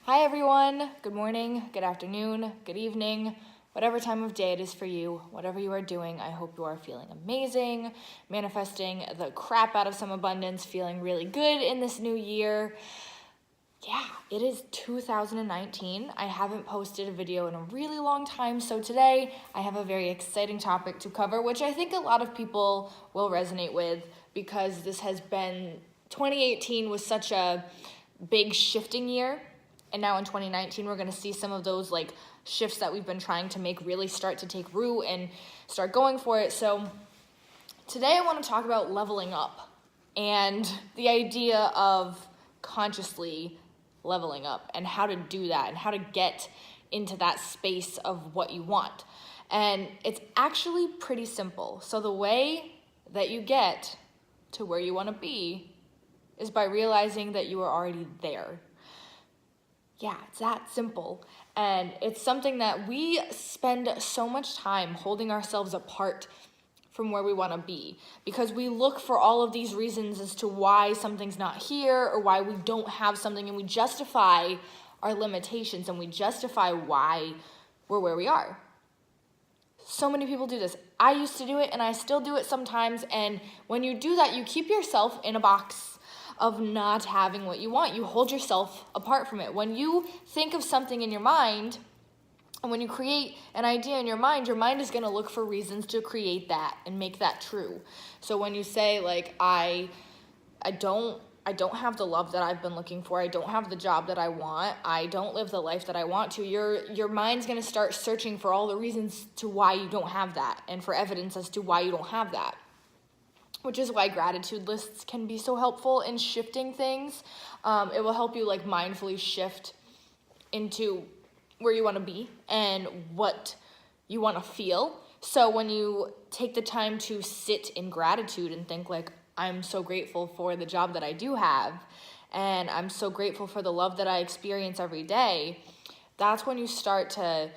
Hi everyone, good morning, good afternoon, good evening, whatever time of day it is for you, whatever you are doing, I hope you are feeling amazing, manifesting the crap out of some abundance, feeling really good in this new year. Yeah, it is 2019. I haven't posted a video in a really long time, so today I have a very exciting topic to cover, which I think a lot of people will resonate with because 2018 was such a big shifting year. And now in 2019, we're going to see some of those shifts that we've been trying to make really start to take root and start going for it. So today I want to talk about leveling up and the idea of consciously leveling up and how to do that and how to get into that space of what you want. And it's actually pretty simple. So the way that you get to where you want to be is by realizing that you are already there. Yeah, it's that simple. And it's something that we spend so much time holding ourselves apart from where we want to be because we look for all of these reasons as to why something's not here or why we don't have something, and we justify our limitations and we justify why we're where we are. So many people do this. I used to do it and I still do it sometimes, and when you do that, you keep yourself in a box of not having what you want. You hold yourself apart from it. When you think of something in your mind, and when you create an idea in your mind is going to look for reasons to create that and make that true. So when you say I don't have the love that I've been looking for, I don't have the job that I want, I don't live the life that I want to, your mind's going to start searching for all the reasons to why you don't have that and for evidence as to why you don't have that. Which is why gratitude lists can be so helpful in shifting things. It will help you mindfully shift into where you want to be and what you want to feel. So when you take the time to sit in gratitude and think I'm so grateful for the job that I do have, and I'm so grateful for the love that I experience every day, that's when you start to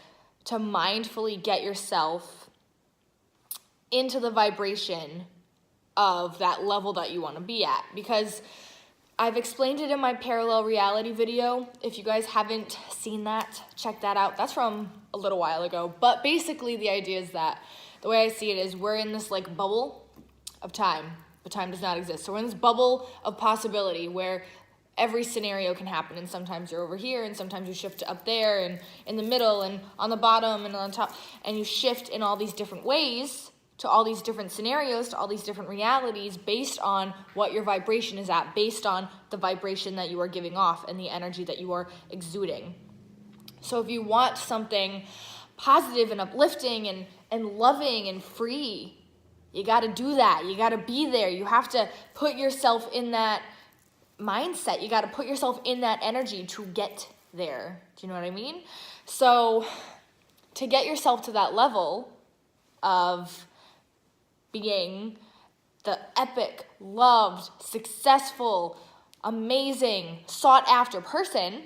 mindfully get yourself into the vibration of that level that you want to be at. Because I've explained it in my parallel reality video. If you guys haven't seen that, check that out. That's from a little while ago. But basically the idea is that the way I see it is we're in this bubble of time, but time does not exist. So we're in this bubble of possibility where every scenario can happen, and sometimes you're over here and sometimes you shift up there and in the middle and on the bottom and on top, and you shift in all these different ways to all these different scenarios, to all these different realities based on what your vibration is at, based on the vibration that you are giving off and the energy that you are exuding. So if you want something positive and uplifting and loving and free, you got to do that. You got to be there. You have to put yourself in that mindset. You got to put yourself in that energy to get there. Do you know what I mean? So to get yourself to that level of being the epic, loved, successful, amazing, sought after person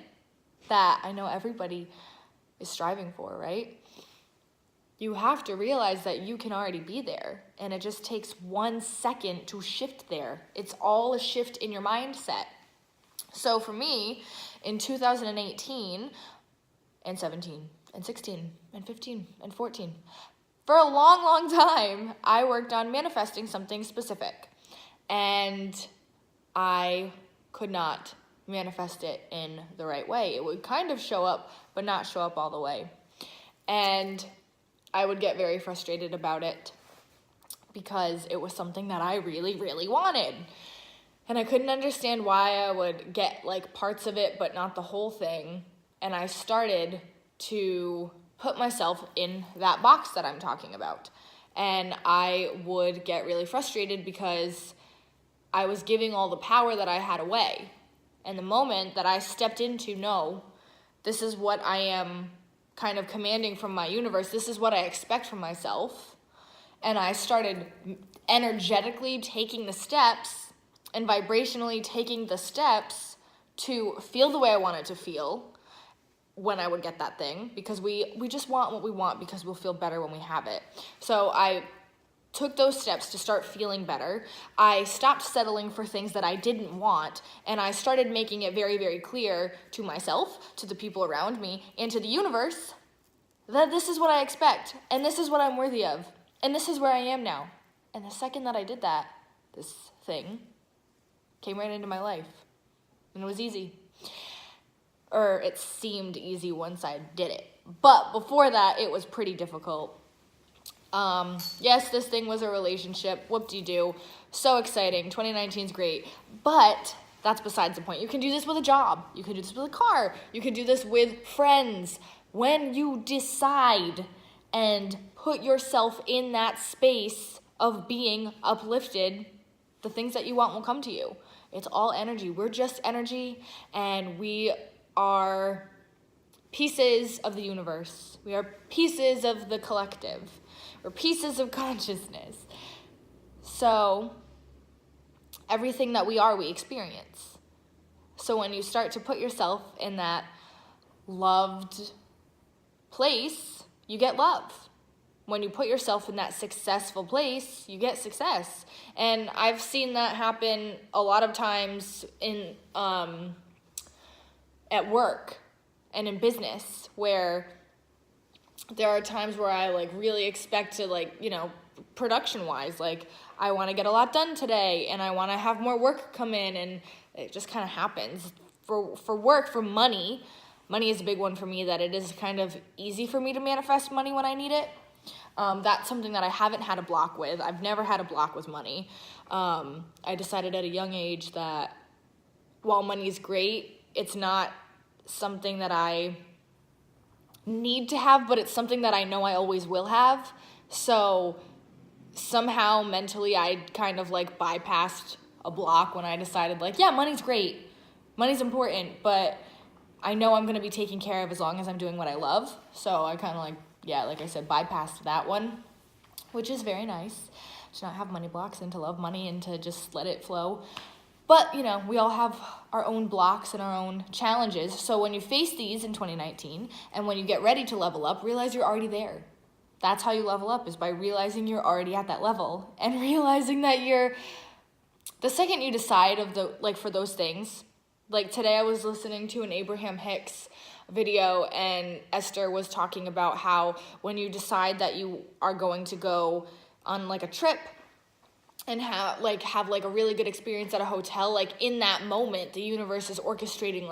that I know everybody is striving for, right? You have to realize that you can already be there, and it just takes 1 second to shift there. It's all a shift in your mindset. So for me, in 2018 and 17 and 16 and 15 and 14, for a long, long time, I worked on manifesting something specific, and I could not manifest it in the right way. It would kind of show up, but not show up all the way. And I would get very frustrated about it because it was something that I really, really wanted. And I couldn't understand why I would get parts of it, but not the whole thing. And I started to put myself in that box that I'm talking about. And I would get really frustrated because I was giving all the power that I had away. And the moment that I stepped into, no, this is what I am kind of commanding from my universe, this is what I expect from myself, and I started energetically taking the steps and vibrationally taking the steps to feel the way I wanted to feel when I would get that thing, because we just want what we want because we'll feel better when we have it. So I took those steps to start feeling better, I stopped settling for things that I didn't want, and I started making it very, very clear to myself, to the people around me, and to the universe that this is what I expect, and this is what I'm worthy of, and this is where I am now. And the second that I did that, this thing came right into my life, and it was easy. Or it seemed easy once I did it. But before that, it was pretty difficult. Yes, this thing was a relationship. Whoop-de-doo. So exciting. 2019 is great. But that's besides the point. You can do this with a job. You can do this with a car. You can do this with friends. When you decide and put yourself in that space of being uplifted, the things that you want will come to you. It's all energy. We're just energy, and we are pieces of the universe. We are pieces of the collective. We're pieces of consciousness. So everything that we are, we experience. So when you start to put yourself in that loved place, you get love. When you put yourself in that successful place, you get success. And I've seen that happen a lot of times in at work and in business, where there are times where I really expect to production wise, I want to get a lot done today and I want to have more work come in, and it just kind of happens. For work, for money is a big one for me, that it is kind of easy for me to manifest money when I need it. That's something that I haven't had a block with. I've never had a block with money. I decided at a young age that while money is great, it's not something that I need to have, but it's something that I know I always will have. So somehow mentally I kind of bypassed a block when I decided yeah, money's great. Money's important, but I know I'm going to be taken care of as long as I'm doing what I love. So I kind of like I said, bypassed that one, which is very nice to not have money blocks and to love money and to just let it flow. But, we all have our own blocks and our own challenges. So when you face these in 2019 and when you get ready to level up, realize you're already there. That's how you level up, is by realizing you're already at that level and realizing that the second you decide for those things, today I was listening to an Abraham Hicks video, and Esther was talking about how when you decide that you are going to go on a trip and have a really good experience at a hotel, in that moment the universe is orchestrating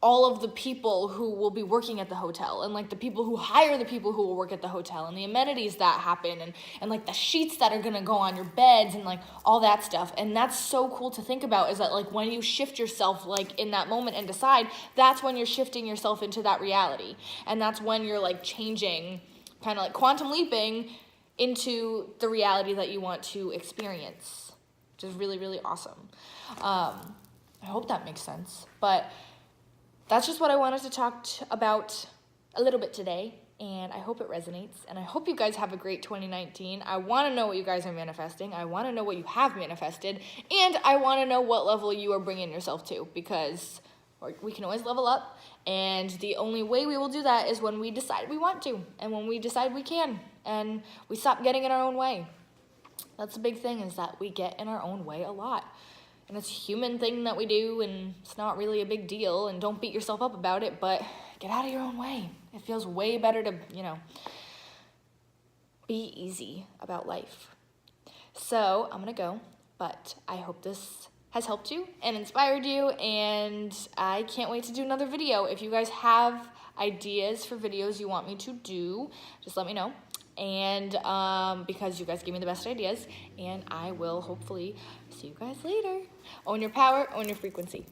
all of the people who will be working at the hotel, and the people who hire the people who will work at the hotel, and the amenities that happen, and the sheets that are gonna go on your beds, and all that stuff. And that's so cool to think about, is that when you shift yourself in that moment and decide, that's when you're shifting yourself into that reality. And that's when you're changing, kind of quantum leaping into the reality that you want to experience, which is really, really awesome. I hope that makes sense. But that's just what I wanted to talk about a little bit today, and I hope it resonates, and I hope you guys have a great 2019. I want to know what you guys are manifesting. I want to know what you have manifested, and I want to know what level you are bringing yourself to, because we can always level up, and the only way we will do that is when we decide we want to, and when we decide we can, and we stop getting in our own way. That's the big thing, is that we get in our own way a lot. And it's a human thing that we do, and it's not really a big deal, and don't beat yourself up about it, but get out of your own way. It feels way better to, be easy about life. So I'm going to go, but I hope this has helped you and inspired you, and I can't wait to do another video. If you guys have ideas for videos you want me to do, just let me know. And because you guys give me the best ideas, and I will hopefully see you guys later. Own your power, own your frequency.